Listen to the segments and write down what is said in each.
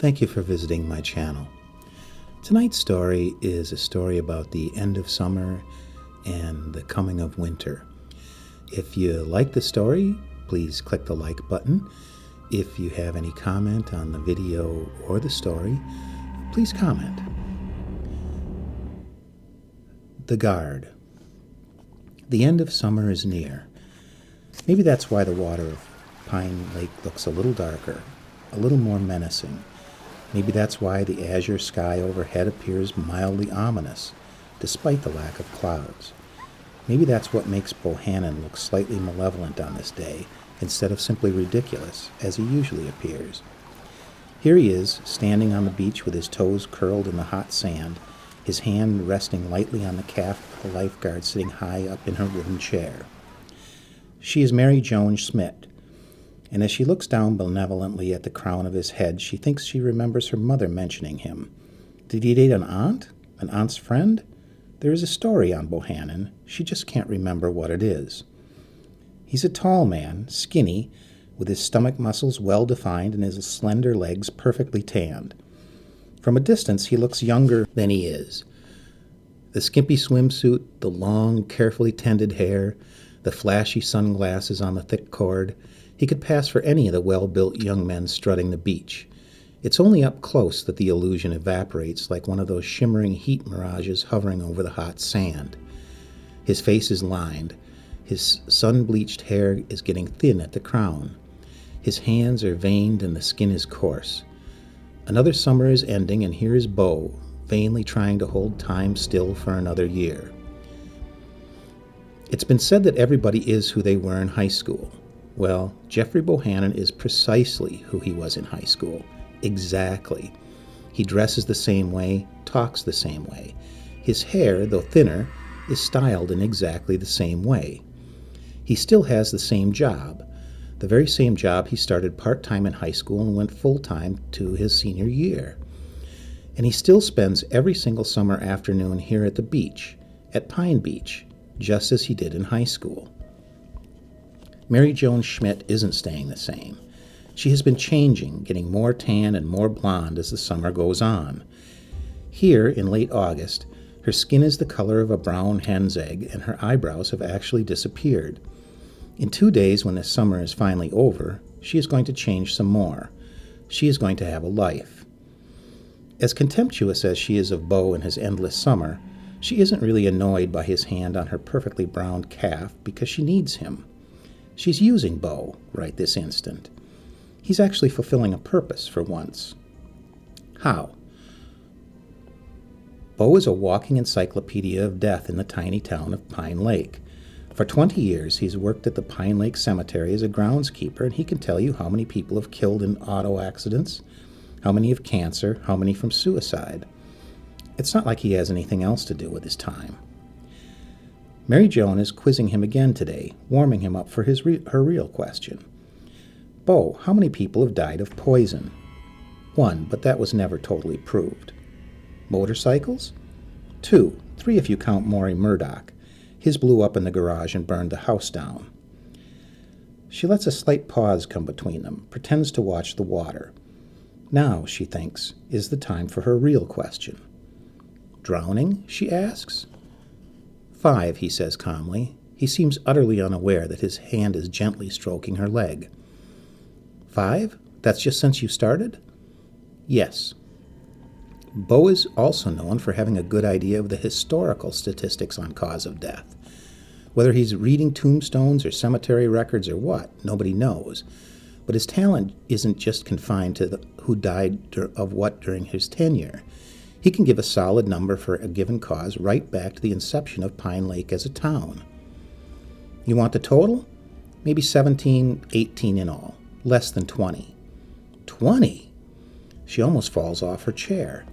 Thank you for visiting my channel. Tonight's story is a story about the end of summer and the coming of winter. If you like the story, please click the like button. If you have any comment on the video or the story, please comment. The Guard. The end of summer is near. Maybe that's why the water of Pine Lake looks a little darker, a little more menacing. Maybe that's why the azure sky overhead appears mildly ominous, despite the lack of clouds. Maybe that's what makes Bohannon look slightly malevolent on this day, instead of simply ridiculous, as he usually appears. Here he is, standing on the beach with his toes curled in the hot sand, his hand resting lightly on the calf of the lifeguard sitting high up in her wooden chair. She is Mary Joan Schmidt, and as she looks down benevolently at the crown of his head, she thinks she remembers her mother mentioning him. Did he date an aunt? An aunt's friend? There is a story on Bohannon. She just can't remember what it is. He's a tall man, skinny, with his stomach muscles well defined and his slender legs perfectly tanned. From a distance, he looks younger than he is. The skimpy swimsuit, the long, carefully tended hair, the flashy sunglasses on the thick cord, he could pass for any of the well-built young men strutting the beach. It's only up close that the illusion evaporates like one of those shimmering heat mirages hovering over the hot sand. His face is lined. His sun-bleached hair is getting thin at the crown. His hands are veined and the skin is coarse. Another summer is ending, and here is Bo, vainly trying to hold time still for another year. It's been said that everybody is who they were in high school. Well, Jeffrey Bohannon is precisely who he was in high school. Exactly. He dresses the same way, talks the same way. His hair, though thinner, is styled in exactly the same way. He still has the same job, the very same job he started part-time in high school and went full-time to his senior year. And he still spends every single summer afternoon here at the beach, at Pine Beach, just as he did in high school. Mary Joan Schmidt isn't staying the same. She has been changing, getting more tan and more blonde as the summer goes on. Here, in late August, her skin is the color of a brown hen's egg, and her eyebrows have actually disappeared. In 2 days, when the summer is finally over, she is going to change some more. She is going to have a life. As contemptuous as she is of Bo and his endless summer, she isn't really annoyed by his hand on her perfectly browned calf because she needs him. She's using Bo right this instant. He's actually fulfilling a purpose for once. How? Bo is a walking encyclopedia of death in the tiny town of Pine Lake. For 20 years, he's worked at the Pine Lake Cemetery as a groundskeeper, and he can tell you how many people have killed in auto accidents, how many of cancer, how many from suicide. It's not like he has anything else to do with his time. Mary Joan is quizzing him again today, warming him up for her real question. Bo, how many people have died of poison? 1, but that was never totally proved. Motorcycles? 2, 3 if you count Maury Murdoch. His blew up in the garage and burned the house down. She lets a slight pause come between them, pretends to watch the water. Now, she thinks, is the time for her real question. Drowning? She asks. 5, he says calmly. He seems utterly unaware that his hand is gently stroking her leg. 5? That's just since you started? Yes. Bo is also known for having a good idea of the historical statistics on cause of death. Whether he's reading tombstones or cemetery records or what, nobody knows. But his talent isn't just confined to who died of what during his tenure. He can give a solid number for a given cause right back to the inception of Pine Lake as a town. You want the total? Maybe 17, 18 in all. Less than 20. 20? She almost falls off her chair.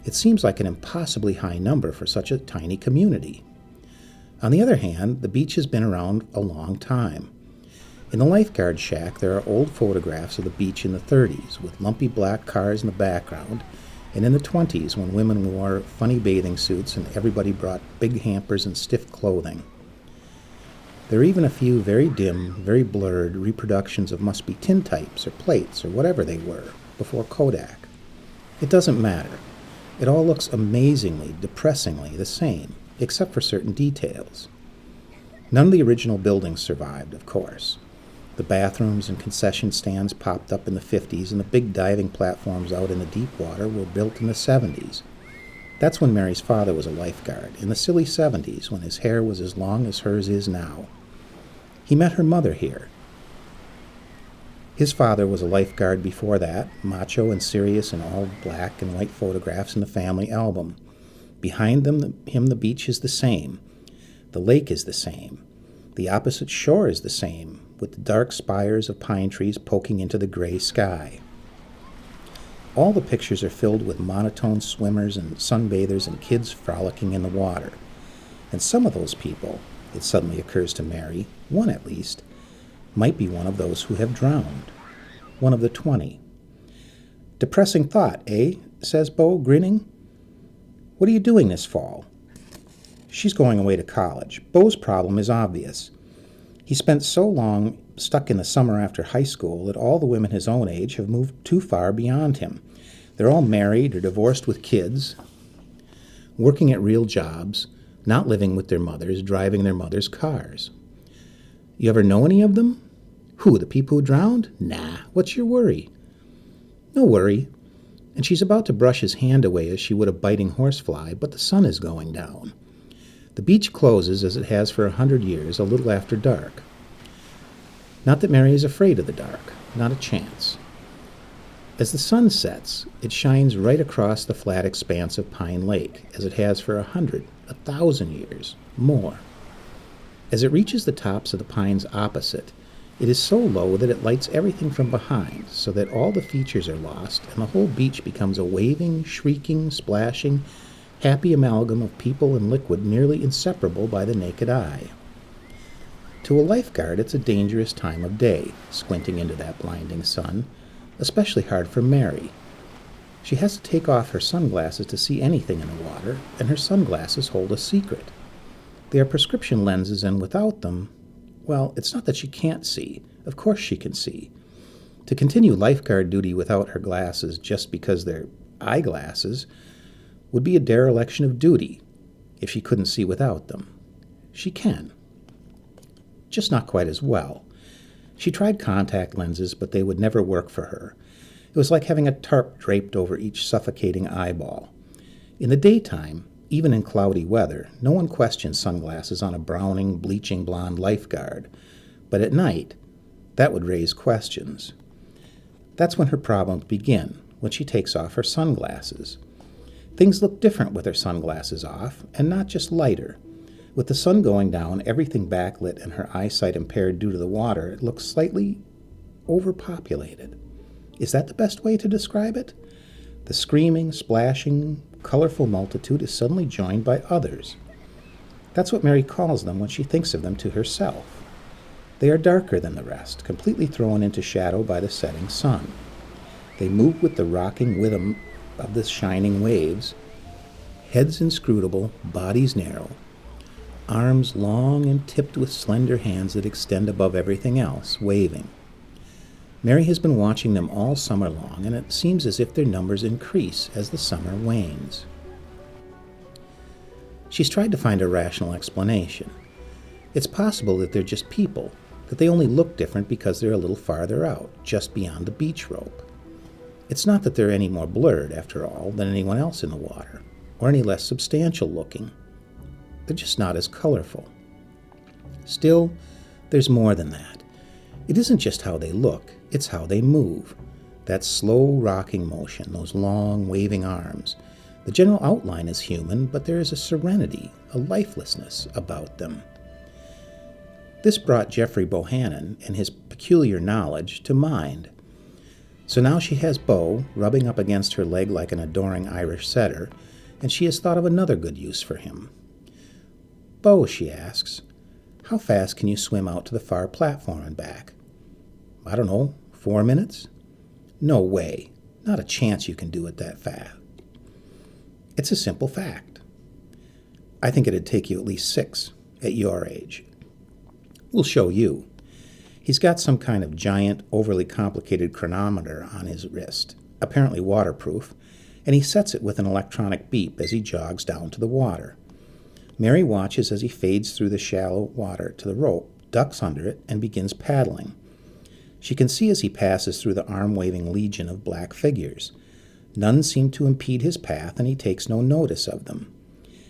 It seems like an impossibly high number for such a tiny community. On the other hand, the beach has been around a long time. In the lifeguard shack, there are old photographs of the beach in the 30s, with lumpy black cars in the background, and in the 20s, when women wore funny bathing suits and everybody brought big hampers and stiff clothing. There are even a few very dim, very blurred reproductions of must-be tintypes or plates or whatever they were, before Kodak. It doesn't matter. It all looks amazingly, depressingly the same, except for certain details. None of the original buildings survived, of course. The bathrooms and concession stands popped up in the 50s, and the big diving platforms out in the deep water were built in the 70s. That's when Mary's father was a lifeguard, in the silly 70s, when his hair was as long as hers is now. He met her mother here. His father was a lifeguard before that, macho and serious in all black and white photographs in the family album. Behind him the beach is the same. The lake is the same. The opposite shore is the same, with the dark spires of pine trees poking into the gray sky. All the pictures are filled with monotone swimmers and sunbathers and kids frolicking in the water. And some of those people, it suddenly occurs to Mary, one at least, might be one of those who have drowned. One of the 20. Depressing thought, eh? Says Bo, grinning. What are you doing this fall? She's going away to college. Bo's problem is obvious. He spent so long stuck in the summer after high school that all the women his own age have moved too far beyond him. They're all married or divorced with kids, working at real jobs, not living with their mothers, driving their mothers' cars. You ever know any of them? Who, the people who drowned? Nah, what's your worry? No worry. And she's about to brush his hand away as she would a biting horsefly, but the sun is going down. The beach closes, as it has for 100 years, a little after dark. Not that Mary is afraid of the dark, not a chance. As the sun sets, it shines right across the flat expanse of Pine Lake, as it has for 100, 1,000 years, more. As it reaches the tops of the pines opposite, it is so low that it lights everything from behind, so that all the features are lost, and the whole beach becomes a waving, shrieking, splashing, happy amalgam of people and liquid nearly inseparable by the naked eye. To a lifeguard, it's a dangerous time of day, squinting into that blinding sun, especially hard for Mary. She has to take off her sunglasses to see anything in the water, and her sunglasses hold a secret. They are prescription lenses, and without them, well, it's not that she can't see. Of course she can see. To continue lifeguard duty without her glasses just because they're eyeglasses would be a dereliction of duty if she couldn't see without them. She can. Just not quite as well. She tried contact lenses, but they would never work for her. It was like having a tarp draped over each suffocating eyeball. In the daytime, even in cloudy weather, no one questions sunglasses on a browning, bleaching blonde lifeguard. But at night, that would raise questions. That's when her problems begin, when she takes off her sunglasses. Things look different with her sunglasses off, and not just lighter. With the sun going down, everything backlit, and her eyesight impaired due to the water, it looks slightly overpopulated. Is that the best way to describe it? The screaming, splashing, colorful multitude is suddenly joined by others. That's what Mary calls them when she thinks of them to herself. They are darker than the rest, completely thrown into shadow by the setting sun. They move with the rocking rhythm of the shining waves, heads inscrutable, bodies narrow, arms long and tipped with slender hands that extend above everything else, waving. Mary has been watching them all summer long, and it seems as if their numbers increase as the summer wanes. She's tried to find a rational explanation. It's possible that they're just people, that they only look different because they're a little farther out, just beyond the beach rope. It's not that they're any more blurred, after all, than anyone else in the water, or any less substantial looking. They're just not as colorful. Still, there's more than that. It isn't just how they look, it's how they move. That slow rocking motion, those long waving arms. The general outline is human, but there is a serenity, a lifelessness about them. This brought Jeffrey Bohannon and his peculiar knowledge to mind. So now she has Bo rubbing up against her leg like an adoring Irish setter, and she has thought of another good use for him. Bo, she asks, how fast can you swim out to the far platform and back? I don't know, 4 minutes? No way. Not a chance you can do it that fast. It's a simple fact. I think it'd take you at least 6 at your age. We'll show you. He's got some kind of giant, overly complicated chronometer on his wrist, apparently waterproof, and he sets it with an electronic beep as he jogs down to the water. Mary watches as he fades through the shallow water to the rope, ducks under it, and begins paddling. She can see as he passes through the arm-waving legion of black figures. None seem to impede his path, and he takes no notice of them.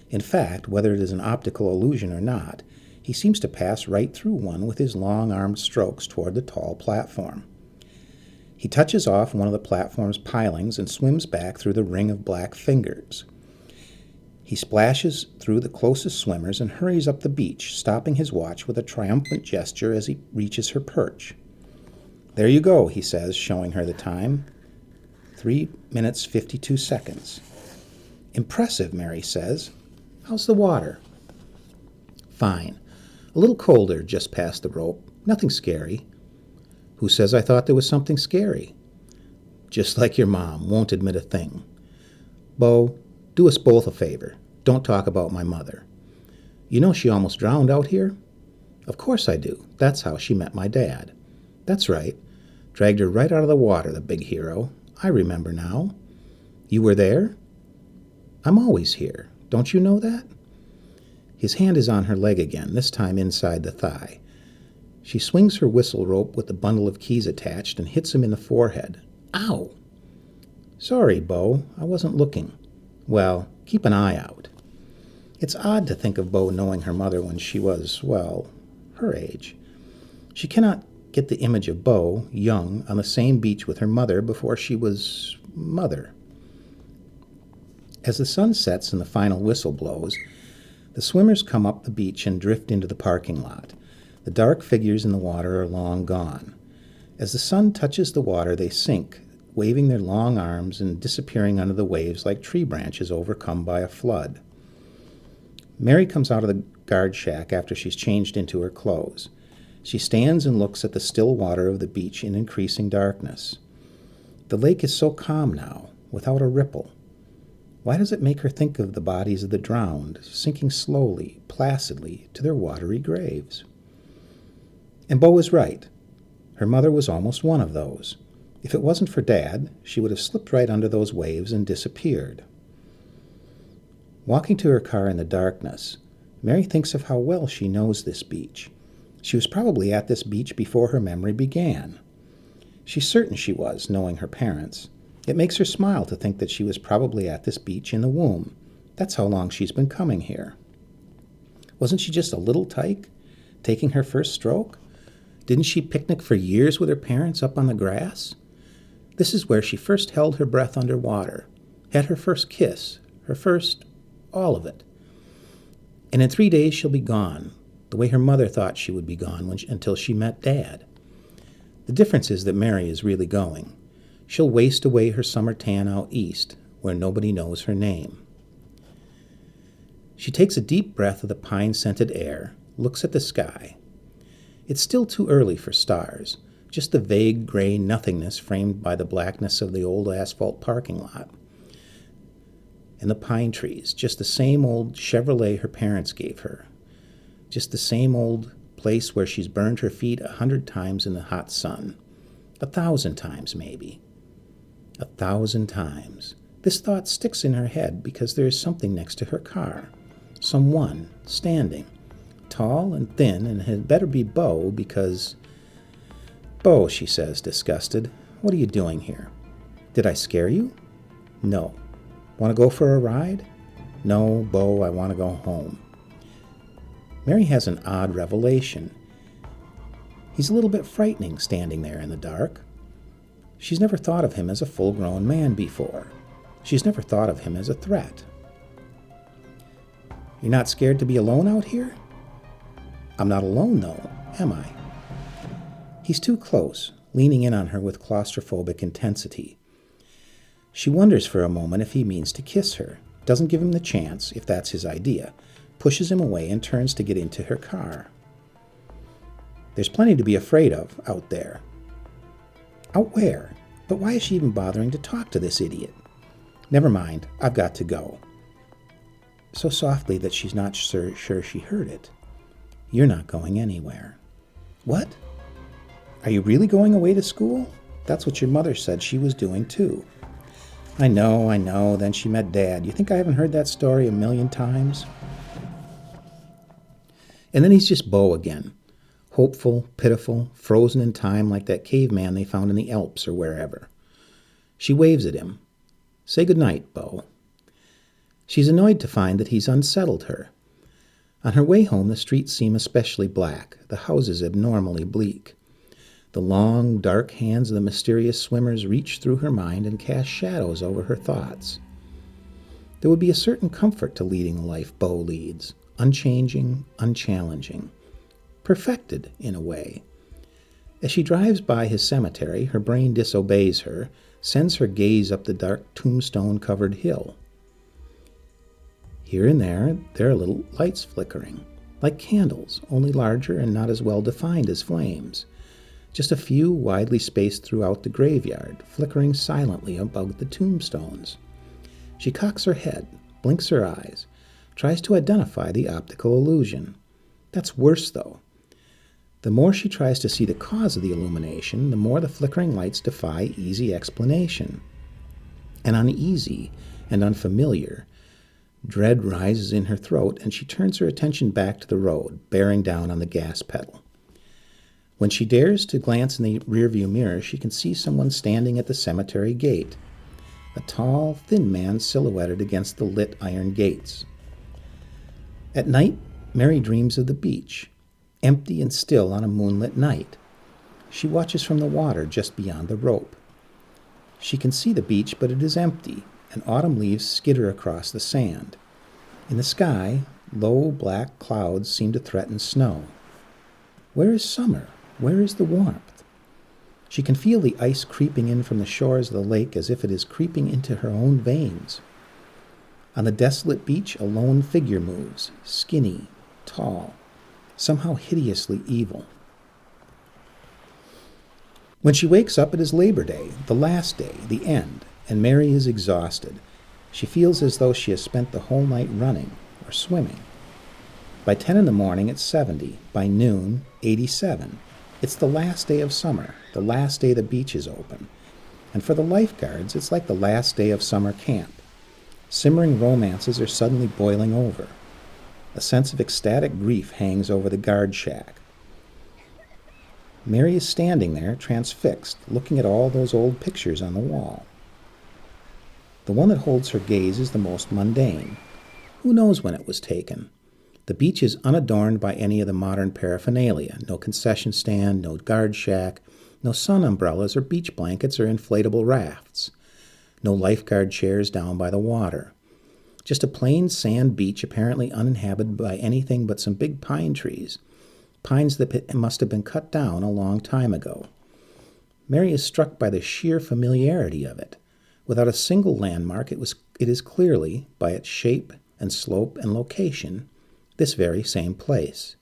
In fact, whether it is an optical illusion or not, he seems to pass right through one with his long-armed strokes toward the tall platform. He touches off one of the platform's pilings and swims back through the ring of black fingers. He splashes through the closest swimmers and hurries up the beach, stopping his watch with a triumphant gesture as he reaches her perch. "There you go," he says, showing her the time. 3 minutes, 52 seconds. "Impressive," Mary says. "How's the water?" "Fine. A little colder just past the rope. Nothing scary." "Who says I thought there was something scary?" "Just like your mom, won't admit a thing. Bo, do us both a favor. Don't talk about my mother. You know she almost drowned out here?" "Of course I do. That's how she met my dad." "That's right. Dragged her right out of the water, the big hero. I remember now." "You were there?" "I'm always here. Don't you know that?" His hand is on her leg again, this time inside the thigh. She swings her whistle rope with the bundle of keys attached and hits him in the forehead. "Ow!" "Sorry, Bo. I wasn't looking." "Well, keep an eye out." It's odd to think of Bo knowing her mother when she was, well, her age. She cannot get the image of Bo, young, on the same beach with her mother before she was mother. As the sun sets and the final whistle blows, the swimmers come up the beach and drift into the parking lot. The dark figures in the water are long gone. As the sun touches the water, they sink, waving their long arms and disappearing under the waves like tree branches overcome by a flood. Mary comes out of the guard shack after she's changed into her clothes. She stands and looks at the still water of the beach in increasing darkness. The lake is so calm now, without a ripple. Why does it make her think of the bodies of the drowned, sinking slowly, placidly, to their watery graves? And Bo is right. Her mother was almost one of those. If it wasn't for Dad, she would have slipped right under those waves and disappeared. Walking to her car in the darkness, Mary thinks of how well she knows this beach. She was probably at this beach before her memory began. She's certain she was, knowing her parents. It makes her smile to think that she was probably at this beach in the womb. That's how long she's been coming here. Wasn't she just a little tyke, taking her first stroke? Didn't she picnic for years with her parents up on the grass? This is where she first held her breath underwater, had her first kiss, her first, all of it. And in 3 days she'll be gone, the way her mother thought she would be gone until she met Dad. The difference is that Mary is really going. She'll waste away her summer tan out east, where nobody knows her name. She takes a deep breath of the pine-scented air, looks at the sky. It's still too early for stars, just the vague gray nothingness framed by the blackness of the old asphalt parking lot. And the pine trees, just the same old Chevrolet her parents gave her. Just the same old place where she's burned her feet 100 times in the hot sun. 1,000 times, maybe. 1,000 times. This thought sticks in her head because there is something next to her car. Someone standing. Tall and thin, and it had better be Bo because... "Bo," she says, disgusted, "what are you doing here? Did I scare you?" "No." "Want to go for a ride?" "No, Bo, I want to go home." Mary has an odd revelation. He's a little bit frightening standing there in the dark. She's never thought of him as a full-grown man before. She's never thought of him as a threat. "You're not scared to be alone out here?" "I'm not alone, though, am I?" He's too close, leaning in on her with claustrophobic intensity. She wonders for a moment if he means to kiss her, doesn't give him the chance, if that's his idea, pushes him away and turns to get into her car. There's plenty to be afraid of out there. Out where? But why is she even bothering to talk to this idiot? Never mind, I've got to go. So softly that she's not sure she heard it. "You're not going anywhere." "What? Are you really going away to school? That's what your mother said she was doing too." I know. Then she met Dad. You think I haven't heard that story a million times? And then he's just Bo again. Hopeful, pitiful, frozen in time like that caveman they found in the Alps or wherever. She waves at him. Say good night, Bo. She's annoyed to find that he's unsettled her. On her way home, the streets seem especially black, the houses abnormally bleak. The long, dark hands of the mysterious swimmers reach through her mind and cast shadows over her thoughts. There would be a certain comfort to leading the life Bo leads, unchanging, unchallenging, perfected in a way. As she drives by his cemetery, her brain disobeys her, sends her gaze up the dark tombstone-covered hill. Here and there are little lights flickering, like candles, only larger and not as well defined as flames. Just a few widely spaced throughout the graveyard, flickering silently above the tombstones. She cocks her head, blinks her eyes, tries to identify the optical illusion. That's worse, though. The more she tries to see the cause of the illumination, the more the flickering lights defy easy explanation. And uneasy and unfamiliar, dread rises in her throat, and she turns her attention back to the road, bearing down on the gas pedal. When she dares to glance in the rearview mirror, she can see someone standing at the cemetery gate, a tall, thin man silhouetted against the lit iron gates. At night, Mary dreams of the beach, empty and still on a moonlit night. She watches from the water just beyond the rope. She can see the beach, but it is empty, and autumn leaves skitter across the sand. In the sky, low black clouds seem to threaten snow. Where is summer? Where is the warmth? She can feel the ice creeping in from the shores of the lake as if it is creeping into her own veins. On the desolate beach, a lone figure moves, skinny, tall, somehow hideously evil. When she wakes up, it is Labor Day, the last day, the end, and Mary is exhausted. She feels as though she has spent the whole night running or swimming. By 10 in the morning, it's 70. By noon, 87. It's the last day of summer, the last day the beach is open. And for the lifeguards, it's like the last day of summer camp. Simmering romances are suddenly boiling over. A sense of ecstatic grief hangs over the guard shack. Mary is standing there, transfixed, looking at all those old pictures on the wall. The one that holds her gaze is the most mundane. Who knows when it was taken? The beach is unadorned by any of the modern paraphernalia. No concession stand, no guard shack, no sun umbrellas or beach blankets or inflatable rafts. No lifeguard chairs down by the water. Just a plain sand beach apparently uninhabited by anything but some big pine trees. Pines that must have been cut down a long time ago. Mary is struck by the sheer familiarity of it. Without a single landmark, it is clearly, by its shape and slope and location, this very same place.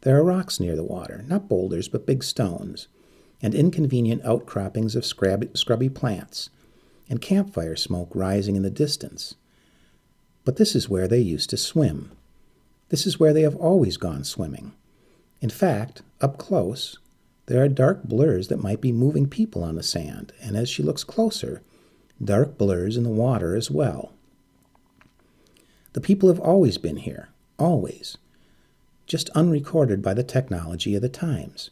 There are rocks near the water, not boulders but big stones, and inconvenient outcroppings of scrubby plants, and campfire smoke rising in the distance. But this is where they used to swim. This is where they have always gone swimming. In fact, up close, there are dark blurs that might be moving people on the sand, and as she looks closer, dark blurs in the water as well. The people have always been here. Always. Just unrecorded by the technology of the times.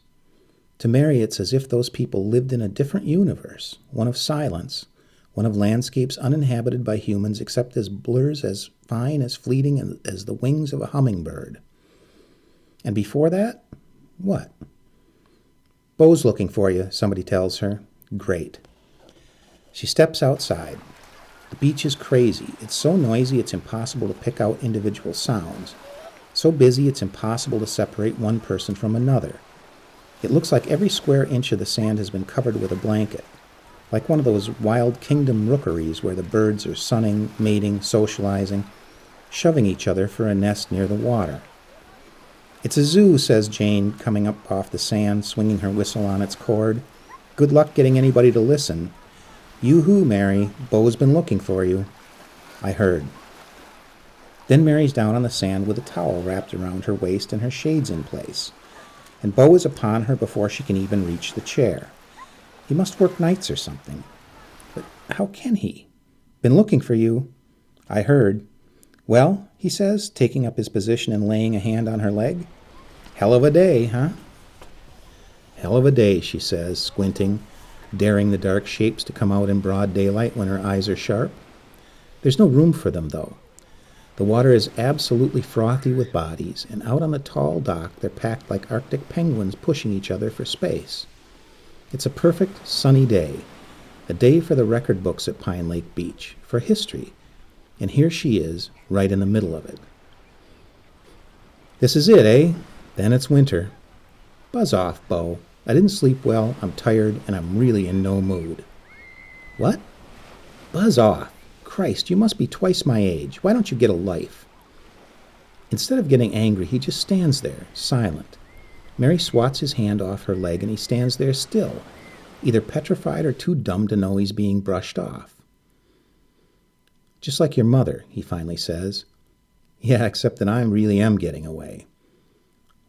To Mary, it's as if those people lived in a different universe, one of silence, one of landscapes uninhabited by humans except as blurs as fine, as fleeting as the wings of a hummingbird. And before that, what? Bo's looking for you, somebody tells her. Great. She steps outside. The beach is crazy. It's so noisy it's impossible to pick out individual sounds. So busy it's impossible to separate one person from another. It looks like every square inch of the sand has been covered with a blanket, like one of those wild kingdom rookeries where the birds are sunning, mating, socializing, shoving each other for a nest near the water. It's a zoo, says Jane, coming up off the sand, swinging her whistle on its cord. Good luck getting anybody to listen. Yoo-hoo, Mary. Bo's been looking for you. I heard. Then Mary's down on the sand with a towel wrapped around her waist and her shades in place. And Bo is upon her before she can even reach the chair. He must work nights or something. But How can he? Been looking for you. I heard. Well, he says, taking up his position and laying a hand on her leg. Hell of a day, huh? Hell of a day, she says, squinting, daring the dark shapes to come out in broad daylight when her eyes are sharp. There's no room for them, though. The water is absolutely frothy with bodies, and out on the tall dock they're packed like Arctic penguins pushing each other for space. It's a perfect, sunny day, a day for the record books at Pine Lake Beach, for history, and here she is, right in the middle of it. This is it, eh? Then it's winter. Buzz off, Bo. I didn't sleep well, I'm tired, and I'm really in no mood. What? Buzz off. Christ, you must be twice my age. Why don't you get a life? Instead of getting angry, he just stands there, silent. Mary swats his hand off her leg, and he stands there still, either petrified or too dumb to know he's being brushed off. Just like your mother, he finally says. Yeah, except that I really am getting away.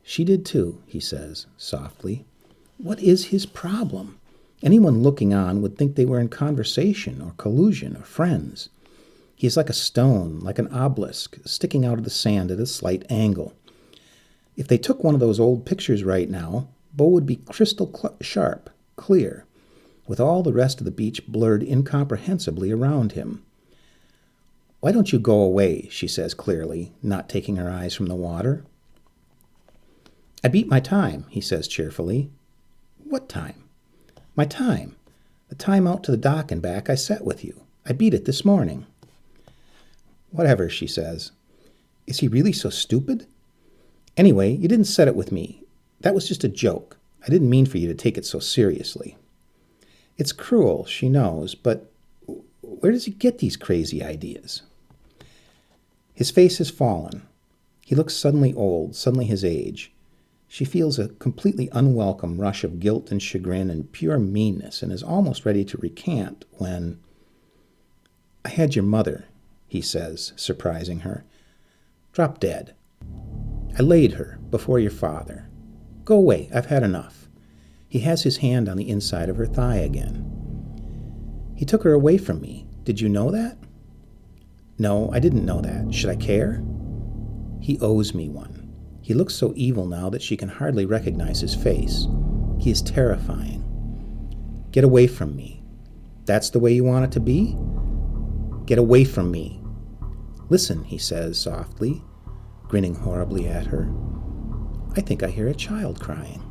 She did too, he says, softly. What is his problem? Anyone looking on would think they were in conversation or collusion or friends. He is like a stone, like an obelisk, sticking out of the sand at a slight angle. If they took one of those old pictures right now, Bo would be crystal sharp, clear, with all the rest of the beach blurred incomprehensibly around him. Why don't you go away, she says clearly, not taking her eyes from the water. I beat my time, he says cheerfully. What time? My time. The time out to the dock and back I set with you. I beat it this morning. Whatever, she says. Is he really so stupid? Anyway, you didn't set it with me. That was just a joke. I didn't mean for you to take it so seriously. It's cruel, she knows, but where does he get these crazy ideas? His face has fallen. He looks suddenly old, suddenly his age. She feels a completely unwelcome rush of guilt and chagrin and pure meanness and is almost ready to recant when... I had your mother, he says, surprising her. Drop dead. I laid her before your father. Go away, I've had enough. He has his hand on the inside of her thigh again. He took her away from me. Did you know that? No, I didn't know that. Should I care? He owes me one. He looks so evil now that she can hardly recognize his face. He is terrifying. Get away from me. That's the way you want it to be? Get away from me. Listen, he says softly, grinning horribly at her. I think I hear a child crying.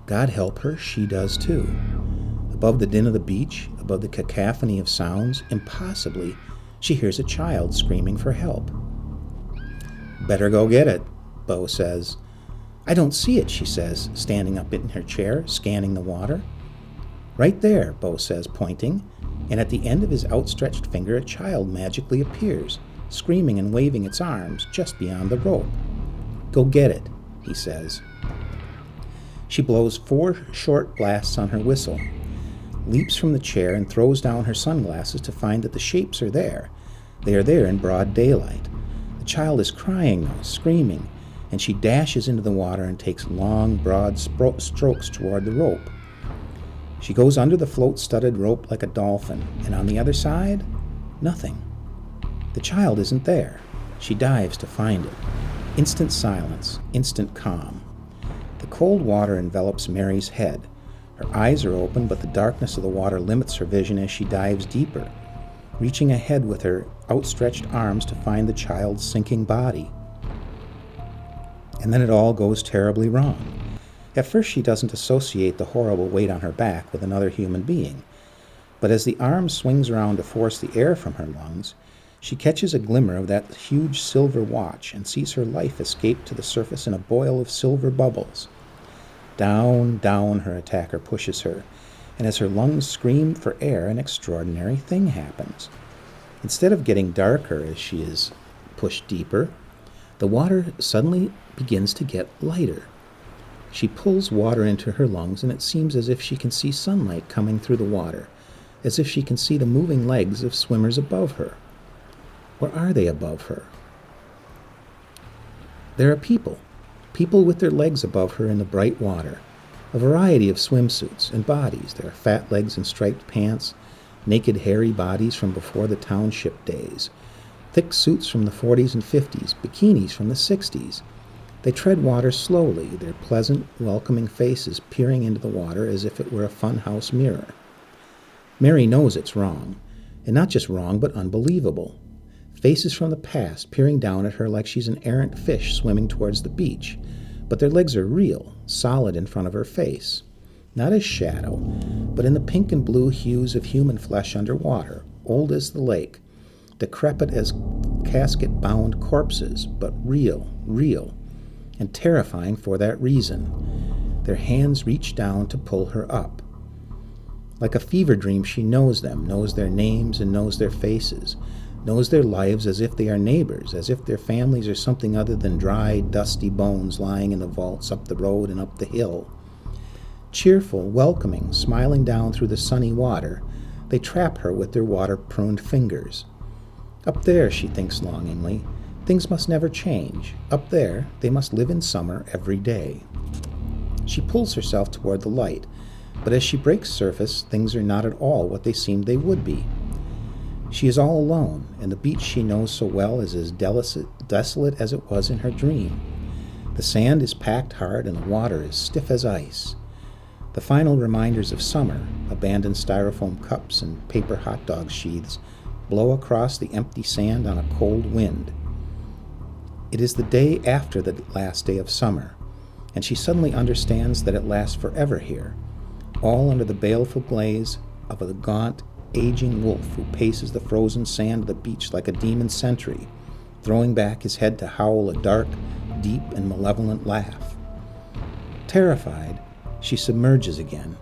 God help her, she does too. Above the din of the beach, above the cacophony of sounds, impossibly, she hears a child screaming for help. Better go get it, Bo says. I don't see it, she says, standing up in her chair, scanning the water. Right there, Bo says, pointing, and at the end of his outstretched finger a child magically appears, screaming and waving its arms just beyond the rope. Go get it, he says. She blows 4 short blasts on her whistle, leaps from the chair and throws down her sunglasses to find that the shapes are there. They are there in broad daylight. The child is crying now, screaming, and she dashes into the water and takes long, broad strokes toward the rope. She goes under the float-studded rope like a dolphin, and on the other side, nothing. The child isn't there. She dives to find it. Instant silence, instant calm. The cold water envelops Mary's head. Her eyes are open, but the darkness of the water limits her vision as she dives deeper, reaching ahead with her outstretched arms to find the child's sinking body. And then it all goes terribly wrong. At first she doesn't associate the horrible weight on her back with another human being, but as the arm swings around to force the air from her lungs, she catches a glimmer of that huge silver watch and sees her life escape to the surface in a boil of silver bubbles. Down, down her attacker pushes her, and as her lungs scream for air, an extraordinary thing happens. Instead of getting darker as she is pushed deeper, the water suddenly begins to get lighter. She pulls water into her lungs, and it seems as if she can see sunlight coming through the water, as if she can see the moving legs of swimmers above her. Or are they above her? There are people with their legs above her in the bright water, a variety of swimsuits and bodies. There are fat legs in striped pants, naked hairy bodies from before the township days, thick suits from the 40s and 50s, bikinis from the 60s. They tread water slowly, their pleasant, welcoming faces peering into the water as if it were a funhouse mirror. Mary knows it's wrong, and not just wrong, but unbelievable. Faces from the past peering down at her like she's an errant fish swimming towards the beach, but their legs are real, solid in front of her face. Not as shadow, but in the pink and blue hues of human flesh underwater, old as the lake, decrepit as casket-bound corpses, but real, and terrifying for that reason. Their hands reach down to pull her up. Like a fever dream, she knows them, knows their names and knows their faces, knows their lives as if they are neighbors, as if their families are something other than dry, dusty bones lying in the vaults up the road and up the hill. Cheerful, welcoming, smiling down through the sunny water, they trap her with their water-pruned fingers. Up there, she thinks longingly, things must never change. Up there, they must live in summer every day. She pulls herself toward the light, but as she breaks surface, things are not at all what they seemed they would be. She is all alone, and the beach she knows so well is as desolate as it was in her dream. The sand is packed hard and the water is stiff as ice. The final reminders of summer, abandoned styrofoam cups and paper hot dog sheaths, blow across the empty sand on a cold wind. It is the day after the last day of summer, and she suddenly understands that it lasts forever here, all under the baleful glaze of a gaunt, aging wolf who paces the frozen sand of the beach like a demon sentry, throwing back his head to howl a dark, deep, and malevolent laugh. Terrified, she submerges again.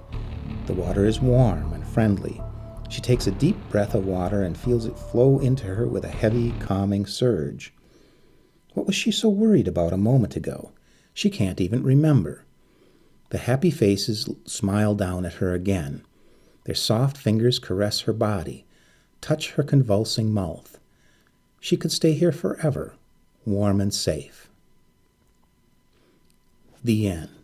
The water is warm and friendly. She takes a deep breath of water and feels it flow into her with a heavy, calming surge. What was she so worried about a moment ago? She can't even remember. The happy faces smile down at her again. Their soft fingers caress her body, touch her convulsing mouth. She could stay here forever, warm and safe. The end.